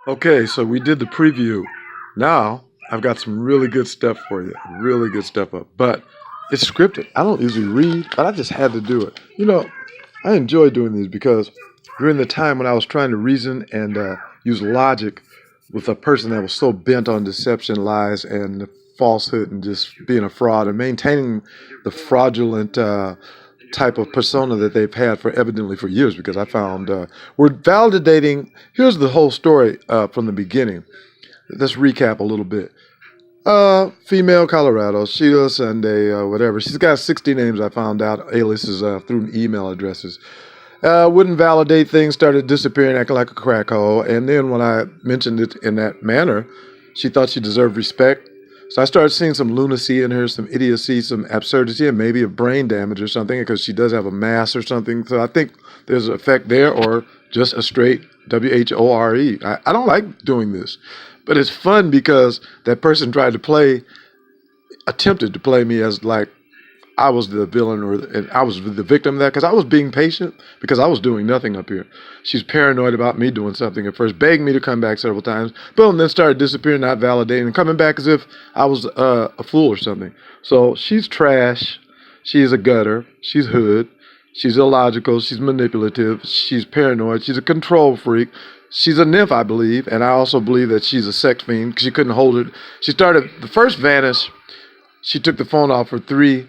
Okay, so we did the preview. Now I've got some really good stuff for you. Really good stuff up. But it's scripted. I don't usually read, but I just had to do it. I enjoy doing these because during the time when I was trying to reason and use logic with a person that was so bent on deception, lies, and falsehood and just being a fraud and maintaining the fraudulent type of persona that they've had for evidently for years, because I found we're validating. Here's the whole story from the beginning. Let's recap a little bit. Female Colorado, Sheila Sunday, whatever. She's got 60 names I found out, aliases through email addresses. Wouldn't validate things, started disappearing, acting like a crack hole. And then when I mentioned it in that manner, she thought she deserved respect. So I started seeing some lunacy in her, some idiocy, some absurdity, and maybe a brain damage or something, because she does have a mass or something. So I think there's an effect there, or just a straight WHORE. I don't like doing this. But it's fun because that person attempted to play me as like I was the villain and I was the victim of that, because I was being patient because I was doing nothing up here. She's paranoid about me doing something at first, begged me to come back several times, boom, then started disappearing, not validating, and coming back as if I was a fool or something. So she's trash. She's a gutter. She's hood. She's illogical. She's manipulative. She's paranoid. She's a control freak. She's a nymph, I believe, and I also believe that she's a sex fiend because she couldn't hold it. She started the first vanish. She took the phone off for 3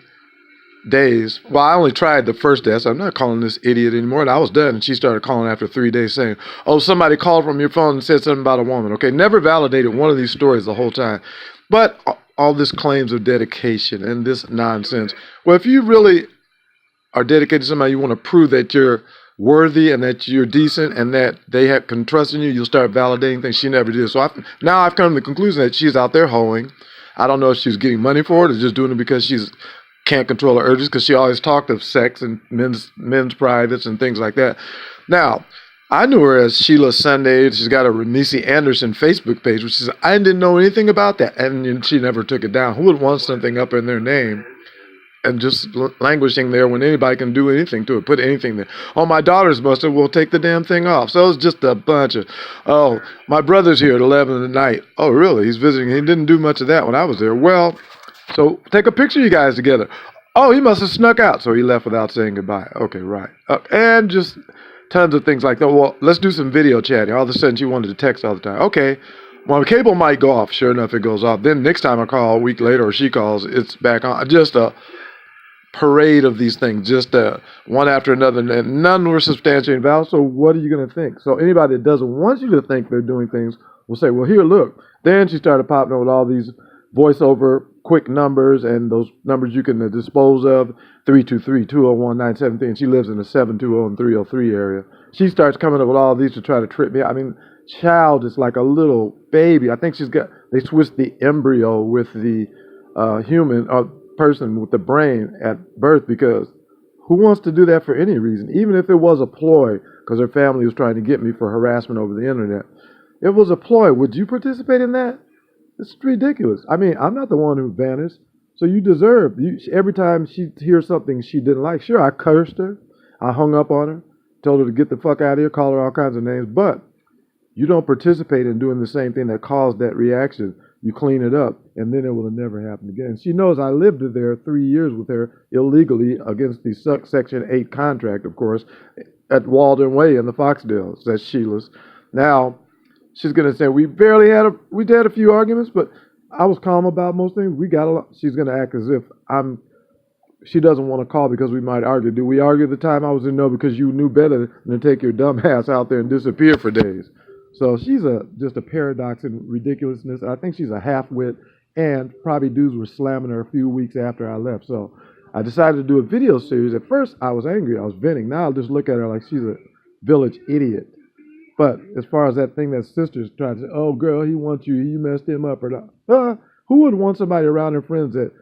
days. Well, I only tried the first day, so I'm not calling this idiot anymore. And I was done, and she started calling after 3 days saying, "Oh, somebody called from your phone and said something about a woman." Okay, never validated one of these stories the whole time, but all this claims of dedication and this nonsense. Well, if you really are dedicated to somebody, you want to prove that you're worthy and that you're decent and that they can trust in you, you'll start validating things. She never did. So now I've come to the conclusion that she's out there hoeing. I don't know if she's getting money for it or just doing it because she's can't control her urges, because she always talked of sex and men's privates and things like that. Now, I knew her as Sheila Sunday. She's got a Ramisi Anderson Facebook page, which is, I didn't know anything about that, and she never took it down. Who would want something up in their name and just languishing there when anybody can do anything to it, put anything there? Oh, my daughter's busted, we'll take the damn thing off. So it was just a bunch of, oh, my brother's here at 11 at night. Oh, really? He's visiting. He didn't do much of that when I was there. Well, so take a picture of you guys together. Oh, he must have snuck out, so he left without saying goodbye. Okay, right. And just tons of things like that. Well, let's do some video chatting. All of a sudden, she wanted to text all the time. Okay, well, the cable might go off. Sure enough, it goes off. Then next time I call, a week later, or she calls, it's back on. Just a parade of these things, just one after another, and none were substantiated valid. So what are you going to think? So anybody that doesn't want you to think they're doing things will say, well, here, look. Then she started popping up with all these voiceover quick numbers, and those numbers you can dispose of, 323-201-973. She lives in the 720 and 303 area. She starts coming up with all these to try to trip me. I mean, child is like a little baby. I think they switched the embryo with the human person with the brain at birth, because who wants to do that for any reason? Even if it was a ploy, because her family was trying to get me for harassment over the internet. It was a ploy. Would you participate in that? It's ridiculous. I mean, I'm not the one who vanished, so you deserve. Every time she hears something she didn't like, sure, I cursed her, I hung up on her, told her to get the fuck out of here, called her all kinds of names, but you don't participate in doing the same thing that caused that reaction. You clean it up, and then it will never happen again. She knows I lived there 3 years with her illegally against the Section 8 contract, of course, at Walden Way in the Foxdale. That's Sheila's. Now, she's going to say, we had a few arguments, but I was calm about most things. We got a lot. She's going to act as if she doesn't want to call because we might argue. Did we argue the time I was in? No, because you knew better than to take your dumb ass out there and disappear for days. So she's just a paradox and ridiculousness. I think she's a half-wit, and probably dudes were slamming her a few weeks after I left. So I decided to do a video series. At first, I was angry. I was venting. Now I'll just look at her like she's a village idiot. But as far as that thing that sisters try to say, oh, girl, he wants you, you messed him up, or not. Who would want somebody around her friends that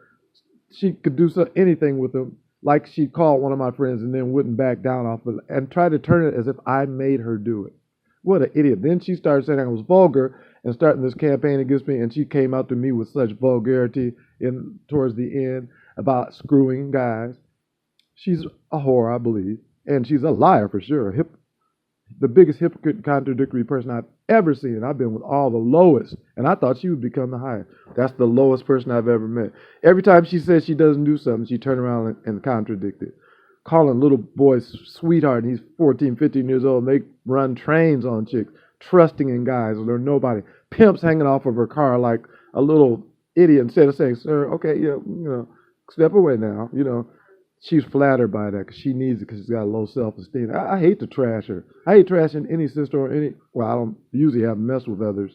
she could do anything with them, like she called one of my friends and then wouldn't back down off of it, and try to turn it as if I made her do it? What an idiot. Then she started saying I was vulgar and starting this campaign against me, and she came out to me with such vulgarity towards the end about screwing guys. She's a whore, I believe, and she's a liar for sure. The biggest hypocrite and contradictory person I've ever seen. I've been with all the lowest, and I thought she would become the highest. That's the lowest person I've ever met. Every time she says she doesn't do something, she turn around and contradict it. Calling little boys sweetheart, and he's 14, 15 years old, and they run trains on chicks, trusting in guys, or they're nobody. Pimps hanging off of her car like a little idiot instead of saying, sir, okay, yeah, step away now, She's flattered by that because she needs it because she's got low self-esteem. I hate to trash her. I hate trashing any sister or well, I don't usually have messed with others,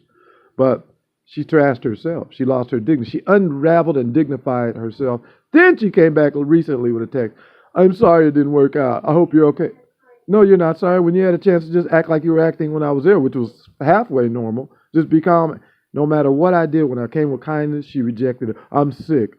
but she trashed herself. She lost her dignity. She unraveled and dignified herself. Then she came back recently with a text. I'm sorry it didn't work out. I hope you're okay. No, you're not sorry. When you had a chance to just act like you were acting when I was there, which was halfway normal, just be calm. No matter what I did, when I came with kindness, she rejected it. I'm sick.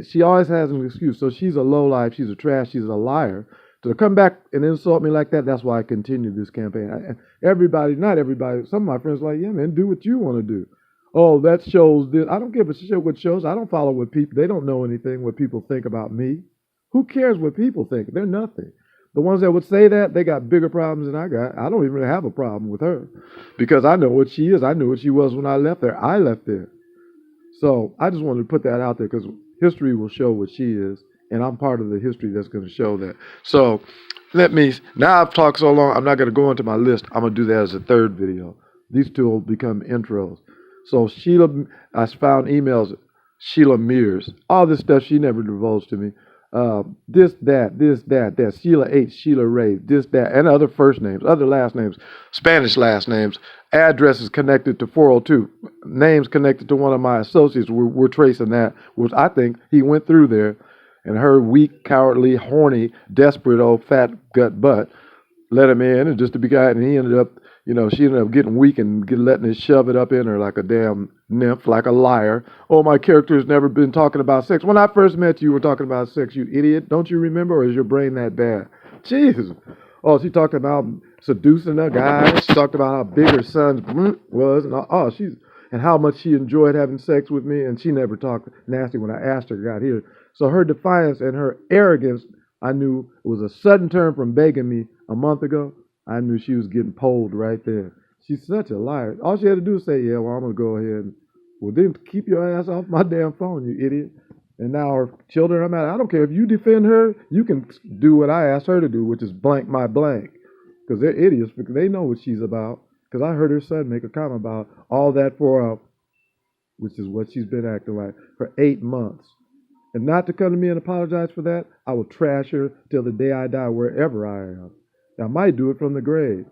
She always has an excuse. So she's a lowlife. She's a trash. She's a liar. To come back and insult me like that, that's why I continued this campaign. Not everybody, some of my friends are like, yeah, man, do what you want to do. Oh, that shows this. I don't give a shit what shows. I don't follow what people, they don't know anything what people think about me. Who cares what people think? They're nothing. The ones that would say that, they got bigger problems than I got. I don't even have a problem with her because I know what she is. I knew what she was when I left there. I left there. So I just wanted to put that out there because history will show what she is, and I'm part of the history that's going to show that. So now I've talked so long, I'm not going to go into my list. I'm going to do that as a third video. These two will become intros. So Sheila, I found emails, Sheila Meers, all this stuff she never divulged to me. This, that, Sheila H, Sheila Ray, this, that, and other first names, other last names, Spanish last names, addresses connected to 402, names connected to one of my associates. We're tracing that, which I think he went through there, and her weak, cowardly, horny, desperate old fat gut butt let him in, and just to be guy, and he ended up, she ended up getting weak and letting it shove it up in her like a damn nymph, like a liar. Oh, my character has never been talking about sex. When I first met you, you were talking about sex, you idiot. Don't you remember, or is your brain that bad? Jesus. Oh, she talked about seducing a guy. She talked about how big her son's was, and how much she enjoyed having sex with me, and she never talked nasty when I asked her, got here. So her defiance and her arrogance, I knew it was a sudden turn from begging me a month ago. I knew she was getting polled right there. She's such a liar. All she had to do was say, yeah, well, I'm going to go ahead and, well, then keep your ass off my damn phone, you idiot. And now her children are mad. I don't care. If you defend her, you can do what I asked her to do, which is blank my blank. Because they're idiots, because they know what she's about. Because I heard her son make a comment about all that which is what she's been acting like, for 8 months. And not to come to me and apologize for that, I will trash her till the day I die, wherever I am. I might do it from the grave.